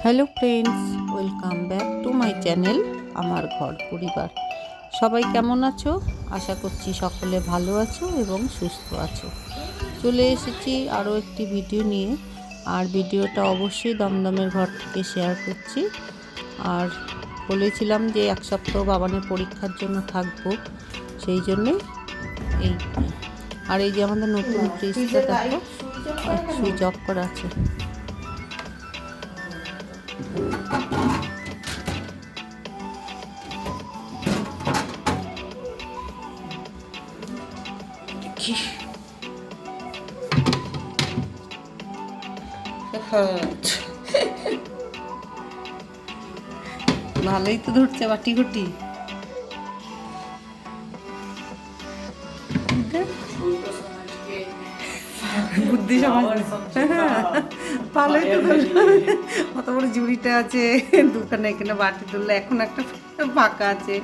Hello friends, welcome back to my channel আমার ঘর পরিবার। সবাই কেমন আছো? আশা করছি সকলে ভালো আছো এবং সুস্থ আছো। চলে এসেছি আরও একটি ভিডিও নিয়ে, আর ভিডিওটা অবশ্যই দমদমের ঘর থেকে শেয়ার করছি। আর বলেছিলাম যে এক সপ্তাহ বাবানের পরীক্ষার জন্য থাকবো, সেই জন্যই এই। আর এই যে আমাদের নতুন ফ্রিজটা দেখো, সুইচ অফ করা আছে। ভালোই তো ধরছে বাটি ঘটি। বুদ্ধি সমাজ ভালোই তো ধরলো। অত বড় ঝুড়িটা আছে, দোকানে এখানে বাটি ধরলো, এখন একটা ফাঁকা আছে।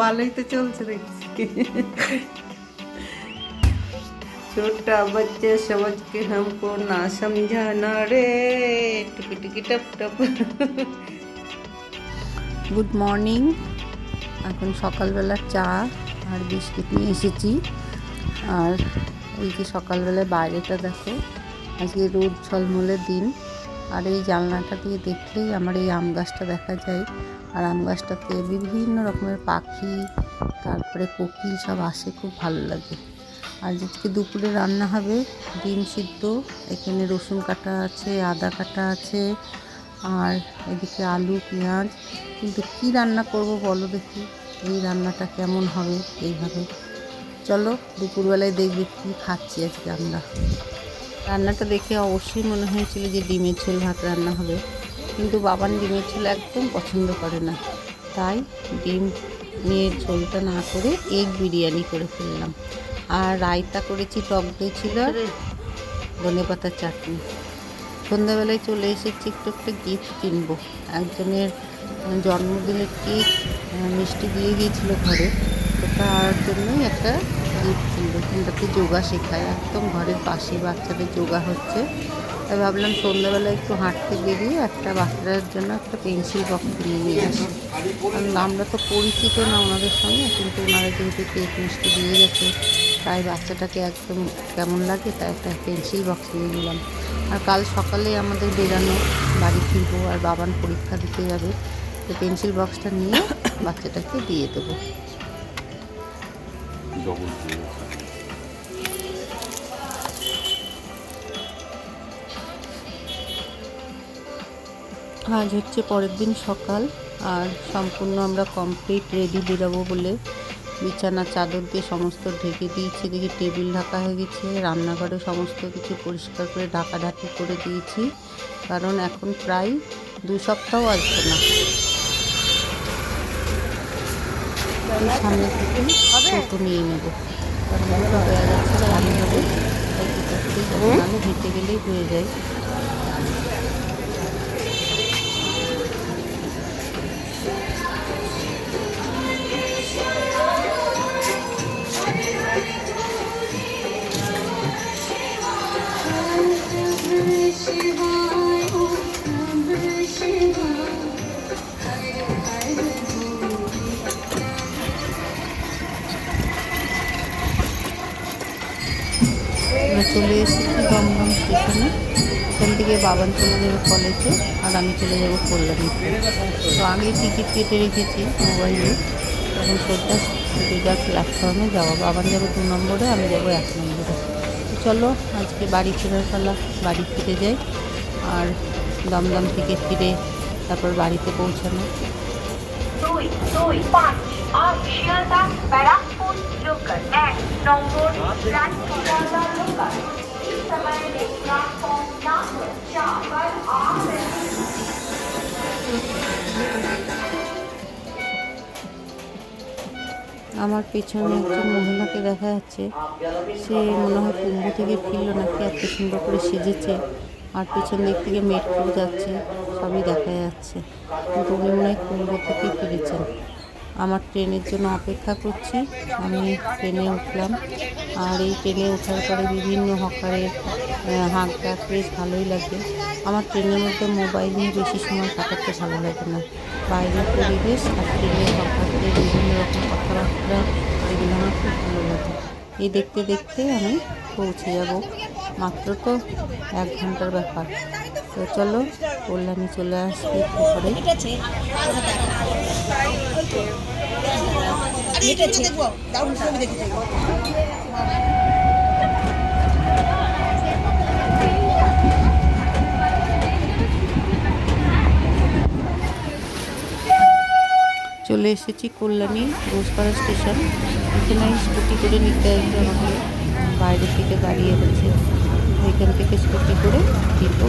ভালোই তো চলছে দেখছি। छोटा बच्चे समझ के हमको ना समझाना रे, टुकी टुकी टप टप। Good morning. এখন সকালবেলা চা আর বিস্কিট নিয়ে এসেছি। আর এই যে সকালবেলায় বাইরেটা দেখো, আজকে রোদ ঝলমলে দিন। আর এই জানলাটা দিয়ে দেখলেই আমার এই আম গাছটা দেখা যায়। আর আম গাছটাতে বিভিন্ন রকমের পাখি, তারপরে কোকিল সব আসে, খুব ভালো লাগে। আর আজকে দুপুরে রান্না হবে ডিম সিদ্ধ, এখানে রসুন কাটা আছে, আদা কাটা আছে, আর এদিকে আলু পেঁয়াজ। কিন্তু কি রান্না করব বলো দেখি, এই রান্নাটা কেমন হবে এইভাবে। চলো দুপুরবেলায় দেখবে কী খাচ্ছি আজকে আমরা। রান্নাটা দেখে অবশ্যই মনে হয়েছিল যে ডিমের ঝোল ভাত রান্না হবে, কিন্তু বাবান ডিমের ঝোল একদম পছন্দ করে না, তাই ডিম নিয়ে ঝোলটা না করে এগ বিরিয়ানি করে ফেললাম। আর রায়তা করেছি, টক দই ছিল, আর ধনেপাতার চাটনি। সন্ধ্যাবেলায় চলে এসেছি, একটু একটা গিফট কিনবো। একজনের জন্মদিনের কেক মিষ্টি দিয়ে গিয়েছিলো ঘরে, তো তার জন্যই একটা গিফট কিনবো। এখানটাতে যোগা শেখায়, একদম ঘরের পাশে বাচ্চাদের যোগা হচ্ছে। তাই ভাবলাম সন্ধ্যাবেলায় একটু হাঁটতে বেরিয়ে একটা বাচ্চাদের জন্য একটা পেন্সিল বক্স কিনে নিয়ে আসি। কারণ আমরা তো পরিচিত না ওনাদের সঙ্গে, কিন্তু ওনারা যেহেতু কেক মিষ্টি দিয়ে গেছে, তাই বাচ্চাটাকে একদম কেমন লাগে, তাই একটা পেন্সিল বক্স নিয়ে নিলাম। আর কাল সকালে আমাদের বেরানো, বাড়ি ফিরবো, আর বাবান পরীক্ষা দিতে যাবে, তো পেন্সিল বক্সটা নিয়ে বাচ্চাটাকে দিয়ে দেবো। আজ হচ্ছে পরের দিন সকাল, আর সম্পূর্ণ আমরা কমপ্লিট রেডি বেরোবো বলে বিছানা চাদর দিয়ে সমস্ত ঢেকে দিয়েছি। দেখি টেবিল ঢাকা হয়ে গেছে, রান্নাঘরে সমস্ত কিছু পরিষ্কার করে ঢাকাঢাকি করে দিয়েছি, কারণ এখন প্রায় 2 সপ্তাহ আসবে না। সামনে থেকে ফটো নিয়ে নেবো, কারণ ওটা হয়ে যাচ্ছে রান্নাঘরে, তাই নাহলে হেঁটে গেলেই হয়ে যায়। চলে এসেছি দমদম স্টেশনে। এখান থেকে বাবান চলে যাবে কলেজে, আর আমি চলে যাবো কল্যাণীতে। তো আগে টিকিট কেটে রেখেছি মোবাইলে, তখন সোজা দিদার প্ল্যাটফর্মে যাওয়া। বাবান যাবে 2 নম্বরে, আমি যাবো 1 নম্বরে। তো চলো আজকে বাড়ি ফেরার পালা, বাড়ি ফিরে যাই। আর দমদম থেকে ফিরে তারপর বাড়িতে পৌঁছানো। 225 আজ শিয়ালদা ব্যারাকপুর লোকাল 1 নম্বর রাজশাহী লোকাল। इस समय प्लेटफॉर्म नंबर 4 पर आ रहे हैं। আমার পেছনে একজন মহিলাকে দেখা যাচ্ছে, সে মনে হয় কুম্ভ থেকে ফিরল নাকি, এত সুন্দর করে সেজেছে। আর পেছন দিক থেকে মেট্রো যাচ্ছে, সবই দেখা যাচ্ছে, কিন্তু উনি মনে হয় কুম্ভ থেকে ফিরেছেন। আমার ট্রেনের জন্য অপেক্ষা করছি। আমি ট্রেনে উঠলাম, আর এই ট্রেনে ওঠার পরে বিভিন্ন হকারের হাঁকটা বেশ ভালোই লাগে। আমার ট্রেনের মধ্যে মোবাইল নিয়ে বেশি সময় কাটাতে ভালো লাগে না। বাইরের পরিবেশ আর ট্রেনের হকারদের বিভিন্ন রকম কথাবার্তা, এগুলো আমার খুব ভালো লাগে। এই দেখতে দেখতে আমি পৌঁছে যাব, মাত্র তো 1 ঘন্টার ব্যাপার। তো চলো, কল্যাণী চলে আসবে একটু পরে। চলে এসেছি কল্যাণী ঘোষপাড়া স্টেশন। এখানে স্কুটি করে নিতে আসবে আমাকে, বাইরে থেকে দাঁড়িয়ে আছে। এখান থেকে স্কুটি করে ফিরবো।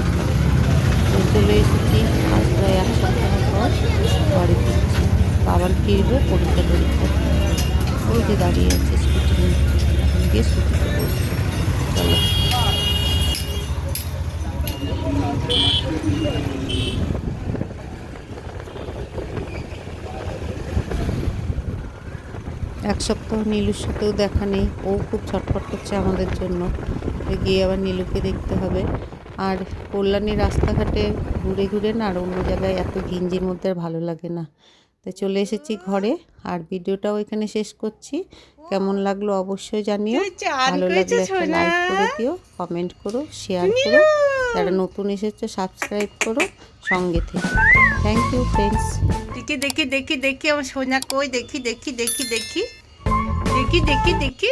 তো চলে এসেছি, আজ প্রায় 1 সপ্তাহ পর বাড়ি ফিরছি। আবার ফিরবো পরীক্ষা। ওই যে দাঁড়িয়ে আছে স্কুটি নিয়ে, এখন গিয়ে স্কুটিতে বসবো। চলো। এক সপ্তাহ নীলুর সাথেও দেখা নেই, ও খুব ছটফট করছে আমাদের জন্য। গিয়ে আবার নীলুকে দেখতে হবে। আর কল্যাণীর রাস্তাঘাটে ঘুরে ঘুরে না, আর অন্য জায়গায় এত ঘিঞ্জির মধ্যে আর ভালো লাগে না। তো চলে এসেছি ঘরে, আর ভিডিওটাও এখানে শেষ করছি। কেমন লাগলো অবশ্যই জানিও। ভালো লাগলে একটা লাইক করে দিও, কমেন্ট করো, শেয়ার করো। যারা নতুন এসেছো সাবস্ক্রাইব করো, সঙ্গে থেকে। Thank you friends. দেখি দেখি দেখি দেখি আমার সোনা কই, দেখি দেখি দেখি দেখি দেখি দেখি দেখি